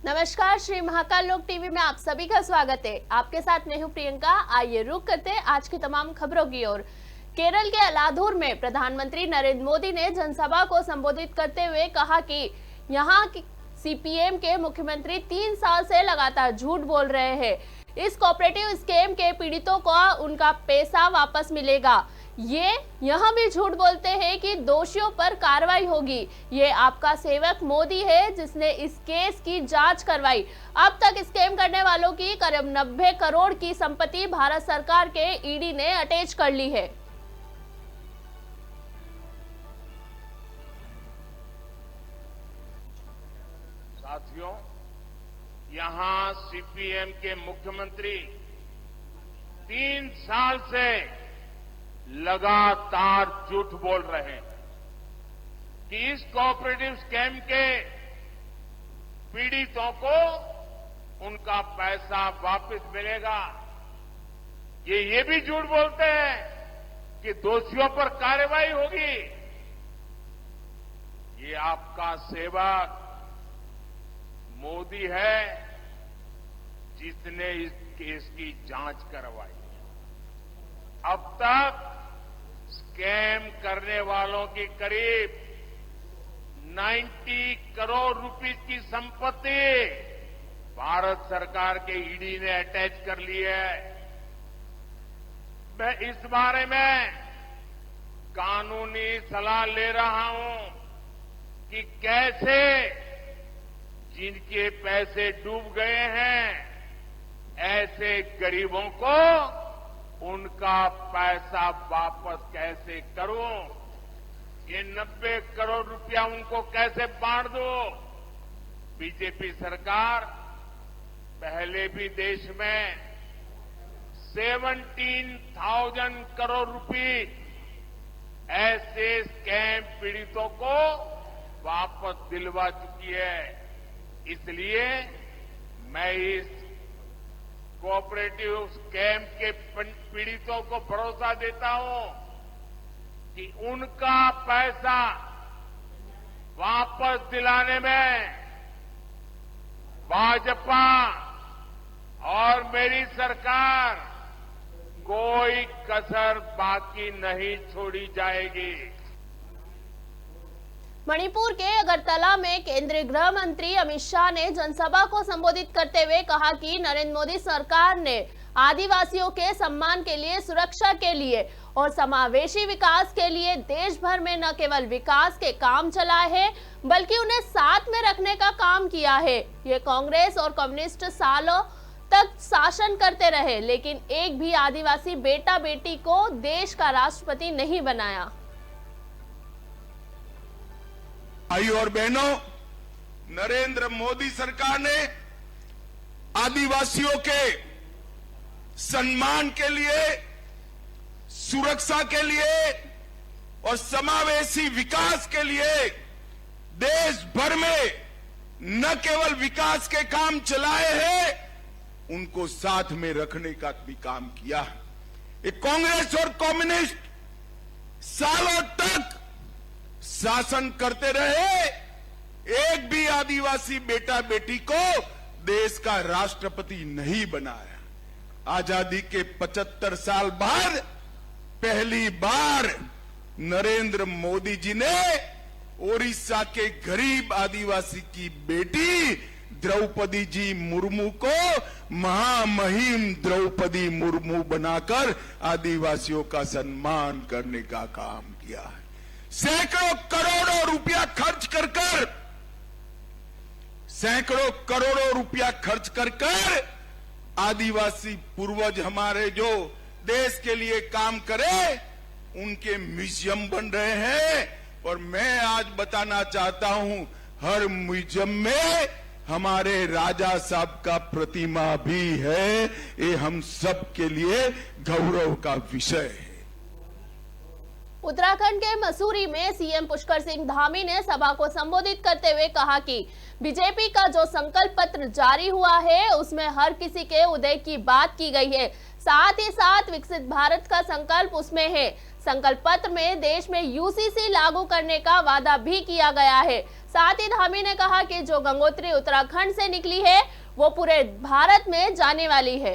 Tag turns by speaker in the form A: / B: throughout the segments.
A: नमस्कार, श्री महाकाल लोक टीवी में आप सभी का स्वागत है। आपके साथ मैं हूं प्रियंका। आइए रुक करते हैं आज की तमाम खबरों की ओर। केरल के अलाधूर में प्रधानमंत्री नरेंद्र मोदी ने जनसभा को संबोधित करते हुए कहा कि यहां की सीपीएम के मुख्यमंत्री 3 साल से लगातार झूठ बोल रहे हैं। इस कोऑपरेटिव स्कैम के पीड़ितों को उनका पैसा वापस मिलेगा। ये यहां भी झूठ बोलते हैं कि दोषियों पर कार्रवाई होगी। ये आपका सेवक मोदी है जिसने इस केस की जांच करवाई। अब तक स्कैम करने वालों की करीब 90 करोड़ की संपत्ति भारत सरकार के ईडी ने अटैच कर ली है।
B: साथियों, यहां सीपीएम के मुख्यमंत्री 3 साल से लगातार झूठ बोल रहे हैं कि इस कोऑपरेटिव स्कैम के पीड़ितों को उनका पैसा वापस मिलेगा। ये भी झूठ बोलते हैं कि दोषियों पर कार्रवाई होगी। ये आपका सेवक मोदी है जिसने इस केस की जांच करवाई। अब तक स्कैम करने वालों की करीब 90 करोड़ रुपीस की संपत्ति भारत सरकार के ईडी ने अटैच कर ली है। मैं इस बारे में कानूनी सलाह ले रहा हूं कि कैसे जिनके पैसे डूब गए हैं ऐसे गरीबों को उनका पैसा वापस कैसे करूं, ये 90 करोड़ रुपया उनको कैसे बांट दूं। बीजेपी सरकार पहले भी देश में 17,000 करोड़ रुपए ऐसे स्कैम पीड़ितों को वापस दिलवा चुकी है। इसलिए मैं इस कोऑपरेटिव स्कैम के पीड़ितों को भरोसा देता हूं कि उनका पैसा वापस दिलाने में भाजपा और मेरी सरकार कोई कसर बाकी नहीं छोड़ी जाएगी।
A: मणिपुर के अगरतला में केंद्रीय गृह मंत्री अमित शाह ने जनसभा को संबोधित करते हुए कहा कि नरेंद्र मोदी सरकार ने आदिवासियों के सम्मान के लिए, सुरक्षा के लिए और समावेशी विकास के लिए देश भर में न केवल विकास के काम चलाए हैं बल्कि उन्हें साथ में रखने का काम किया है। ये कांग्रेस और कम्युनिस्ट सालों तक शासन करते रहे लेकिन एक भी आदिवासी बेटा बेटी को देश का राष्ट्रपति नहीं बनाया।
C: भाइयों और बहनों, नरेंद्र मोदी सरकार ने आदिवासियों के सम्मान के लिए, सुरक्षा के लिए और समावेशी विकास के लिए देश भर में न केवल विकास के काम चलाए हैं, उनको साथ में रखने का भी काम किया है। ये कांग्रेस और कम्युनिस्ट सालों तक शासन करते रहे, एक भी आदिवासी बेटा बेटी को देश का राष्ट्रपति नहीं बनाया। आजादी के 75 साल बाद पहली बार नरेंद्र मोदी जी ने ओडिशा के गरीब आदिवासी की बेटी द्रौपदी जी मुर्मू को महामहिम द्रौपदी मुर्मू बनाकर आदिवासियों का सम्मान करने का काम किया है। सैकड़ों करोड़ों रुपया खर्च कर कर, सैकड़ों करोड़ों रुपया खर्च कर कर आदिवासी पूर्वज हमारे जो देश के लिए काम करे उनके म्यूजियम बन रहे हैं। और मैं आज बताना चाहता हूं, हर म्यूजियम में हमारे राजा साहब का प्रतिमा भी है। ये हम सब के लिए गौरव का विषय है।
A: उत्तराखंड के मसूरी में सीएम पुष्कर सिंह धामी ने सभा को संबोधित करते हुए कहा कि बीजेपी का जो संकल्प पत्र जारी हुआ है उसमें हर किसी के उदय की बात की गई है। साथ ही साथ विकसित भारत का संकल्प उसमें है। संकल्प पत्र में देश में यूसीसी लागू करने का वादा भी किया गया है। साथ ही धामी ने कहा कि जो गंगोत्री उत्तराखंड से निकली है वो पूरे भारत में जाने वाली है।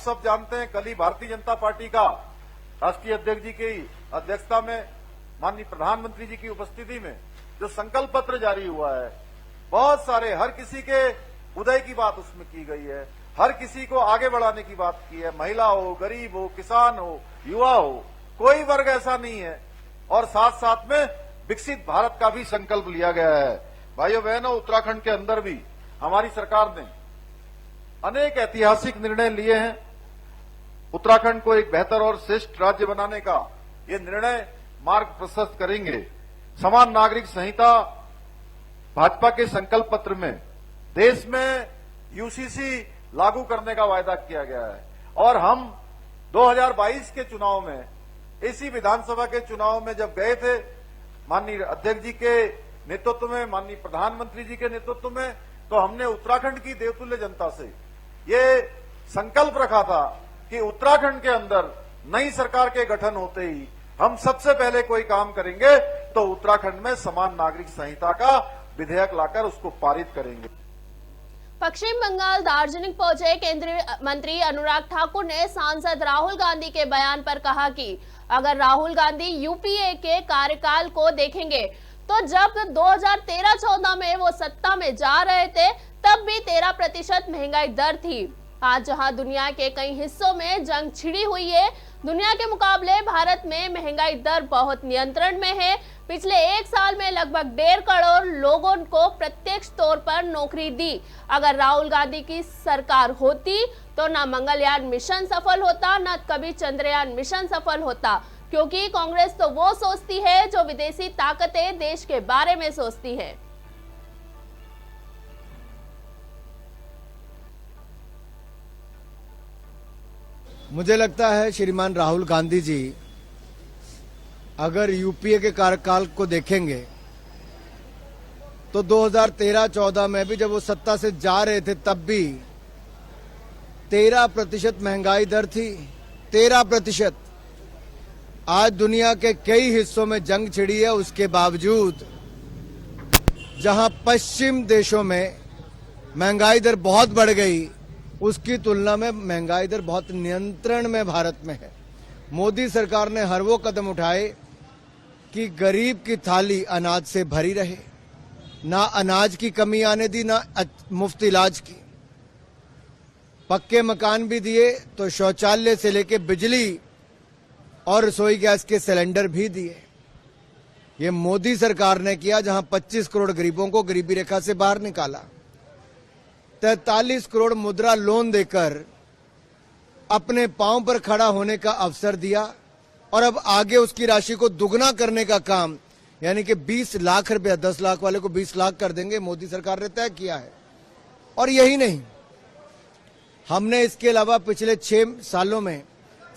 D: सब जानते हैं, कल ही भारतीय जनता पार्टी का राष्ट्रीय अध्यक्ष जी की अध्यक्षता में माननीय प्रधानमंत्री जी की उपस्थिति में जो संकल्प पत्र जारी हुआ है, बहुत सारे हर किसी के उदय की बात उसमें की गई है, हर किसी को आगे बढ़ाने की बात की है, महिला हो, गरीब हो, किसान हो, युवा हो, कोई वर्ग ऐसा नहीं है। और साथ साथ में विकसित भारत का भी संकल्प लिया गया है। भाइयों बहनों, उत्तराखंड के अंदर भी हमारी सरकार ने अनेक ऐतिहासिक निर्णय लिए हैं। उत्तराखंड को एक बेहतर और श्रेष्ठ राज्य बनाने का ये निर्णय मार्ग प्रशस्त करेंगे। समान नागरिक संहिता भाजपा के संकल्प पत्र में देश में यूसीसी लागू करने का वायदा किया गया है और हम 2022 के चुनाव में, इसी विधानसभा के चुनाव में जब गए थे माननीय अध्यक्ष जी के नेतृत्व में, माननीय प्रधानमंत्री जी के नेतृत्व में, तो हमने उत्तराखंड की देवतुल्य जनता से ये संकल्प रखा था कि उत्तराखंड के अंदर नई सरकार के गठन होते ही हम सबसे पहले कोई काम करेंगे तो उत्तराखंड में समान नागरिक संहिता का विधेयक लाकर उसको पारित करेंगे।
A: पश्चिम बंगाल दार्जिलिंग पहुंचे केंद्रीय मंत्री अनुराग ठाकुर ने सांसद राहुल गांधी के बयान पर कहा कि अगर राहुल गांधी यूपीए के कार्यकाल को देखेंगे तो जब 2013-14 में वो सत्ता में जा रहे थे तब भी 13% महंगाई दर थी। आज जहां दुनिया के कई हिस्सों में जंग छिड़ी हुई है, दुनिया के मुकाबले भारत में महंगाई दर बहुत नियंत्रण में है। पिछले एक साल में लगभग 1.5 करोड़ लोगों को प्रत्यक्ष तौर पर नौकरी दी। अगर राहुल गांधी की सरकार होती तो न मंगलयान मिशन सफल होता, न कभी चंद्रयान मिशन सफल होता, क्योंकि कांग्रेस तो वो सोचती है जो विदेशी ताकतें देश के बारे में सोचती है।
E: मुझे लगता है श्रीमान राहुल गांधी जी अगर यूपीए के कार्यकाल को देखेंगे तो 2013-14 में भी जब वो सत्ता से जा रहे थे तब भी 13% महंगाई दर थी। 13%। आज दुनिया के कई हिस्सों में जंग छिड़ी है, उसके बावजूद जहां पश्चिम देशों में महंगाई दर बहुत बढ़ गई, उसकी तुलना में महंगाई दर बहुत नियंत्रण में भारत में है। मोदी सरकार ने हर वो कदम उठाए कि गरीब की थाली अनाज से भरी रहे, ना अनाज की कमी आने दी, ना मुफ्त इलाज की। पक्के मकान भी दिए तो शौचालय से लेके बिजली और रसोई गैस के सिलेंडर भी दिए। ये मोदी सरकार ने किया, जहां 25 करोड़ गरीबों को गरीबी रेखा से बाहर निकाला। 43 करोड़ मुद्रा लोन देकर अपने पांव पर खड़ा होने का अवसर दिया और अब आगे उसकी राशि को दुगना करने का काम, यानी कि 20 लाख रुपया, 10 लाख वाले को 20 लाख कर देंगे, मोदी सरकार ने तय किया है। और यही नहीं, हमने इसके अलावा पिछले 6 सालों में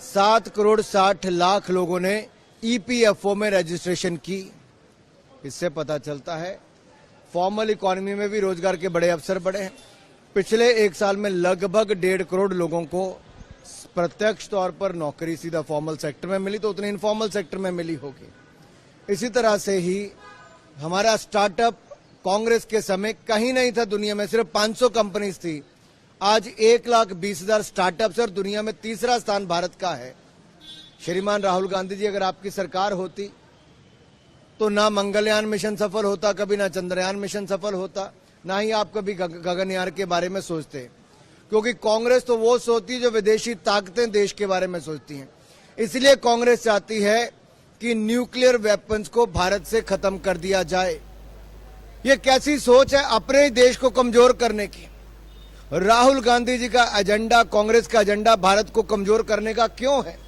E: 7 करोड़ 60 लाख लोगों ने ईपीएफओ में रजिस्ट्रेशन की। इससे पता चलता है फॉर्मल इकोनॉमी में भी रोजगार के बड़े अवसर बढ़े हैं। पिछले 1 साल में लगभग 1.5 करोड़ लोगों को प्रत्यक्ष तौर पर नौकरी सीधा फॉर्मल सेक्टर में मिली, तो उतनी इनफॉर्मल सेक्टर में मिली होगी। इसी तरह से ही हमारा स्टार्टअप कांग्रेस के समय कहीं नहीं था दुनिया में, सिर्फ 500 कंपनीज थी। आज 1,20,000 स्टार्टअप्स और दुनिया में तीसरा स्थान भारत का है। श्रीमान राहुल गांधी जी, अगर आपकी सरकार होती तो ना मंगलयान मिशन सफल होता, कभी ना चंद्रयान मिशन सफल होता, ना ही आप कभी गगनयान के बारे में सोचते, क्योंकि कांग्रेस तो वो सोचती है जो विदेशी ताकतें देश के बारे में सोचती हैं। इसलिए कांग्रेस चाहती है कि न्यूक्लियर वेपन्स को भारत से खत्म कर दिया जाए। ये कैसी सोच है अपने ही देश को कमजोर करने की। राहुल गांधी जी का एजेंडा, कांग्रेस का एजेंडा भारत को कमजोर करने का क्यों है?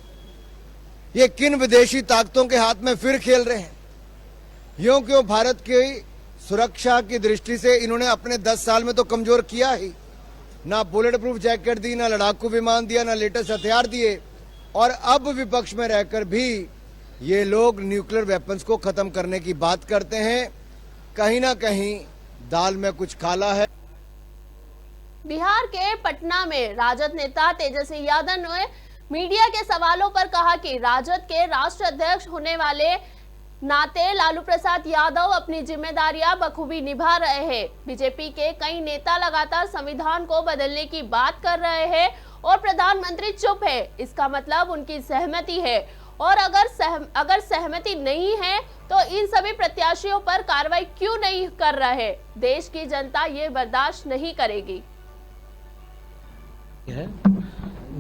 E: ये किन विदेशी ताकतों के हाथ में फिर खेल रहे हैं? यूं क्यों भारत की सुरक्षा की दृष्टि से इन्होंने अपने 10 साल में तो कमजोर किया ही। ना बुलेट प्रूफ जैकेट दी, ना लड़ाकू विमान दिया, ना लेटेस्ट हथियार दिए, और अब विपक्ष में रहकर भी ये लोग न्यूक्लियर वेपन्स को खत्म करने की बात करते हैं। कहीं ना कहीं दाल में कुछ काला है।
A: बिहार के पटना में राजद नेता तेजस्वी यादव ने मीडिया के सवालों पर कहा कि राजद के राष्ट्रीय अध्यक्ष होने वाले नाते लालू प्रसाद यादव अपनी जिम्मेदारियां बखूबी निभा रहे हैं। बीजेपी के कई नेता लगातार संविधान को बदलने की बात कर रहे हैं और प्रधानमंत्री चुप है। इसका मतलब उनकी सहमति है, और अगर सहमति नहीं है तो इन सभी प्रत्याशियों पर कार्रवाई क्यों नहीं कर रहे? देश की जनता ये बर्दाश्त नहीं करेगी।
F: है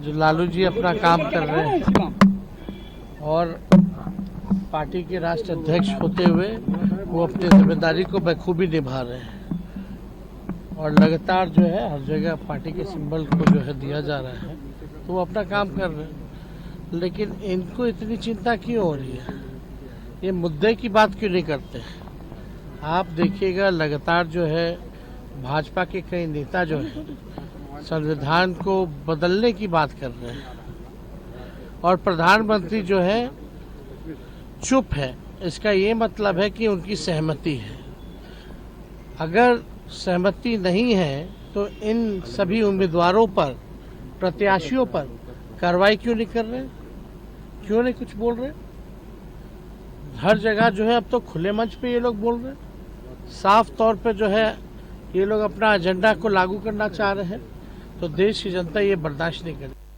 F: जो लालू जी अपना काम कर रहे हैं और पार्टी के राष्ट्रीय अध्यक्ष होते हुए वो अपनी जिम्मेदारी को बखूबी निभा रहे हैं और लगातार जो है हर जगह पार्टी के सिंबल को जो है दिया जा रहा है, तो वो अपना काम कर रहे हैं। लेकिन इनको इतनी चिंता क्यों हो रही है? ये मुद्दे की बात क्यों नहीं करते? आप देखिएगा लगातार जो है भाजपा के कई नेता जो है संविधान को बदलने की बात कर रहे हैं और प्रधानमंत्री जो है चुप है। इसका ये मतलब है कि उनकी सहमति है। अगर सहमति नहीं है तो इन सभी उम्मीदवारों पर, प्रत्याशियों पर कार्रवाई क्यों नहीं कर रहे? क्यों नहीं कुछ बोल रहे? हर जगह जो है अब तो खुले मंच पे ये लोग बोल रहे हैं, साफ तौर पे जो है ये लोग अपना एजेंडा को लागू करना चाह रहे हैं। तो देश की जनता ये बर्दाश्त नहीं करेगी।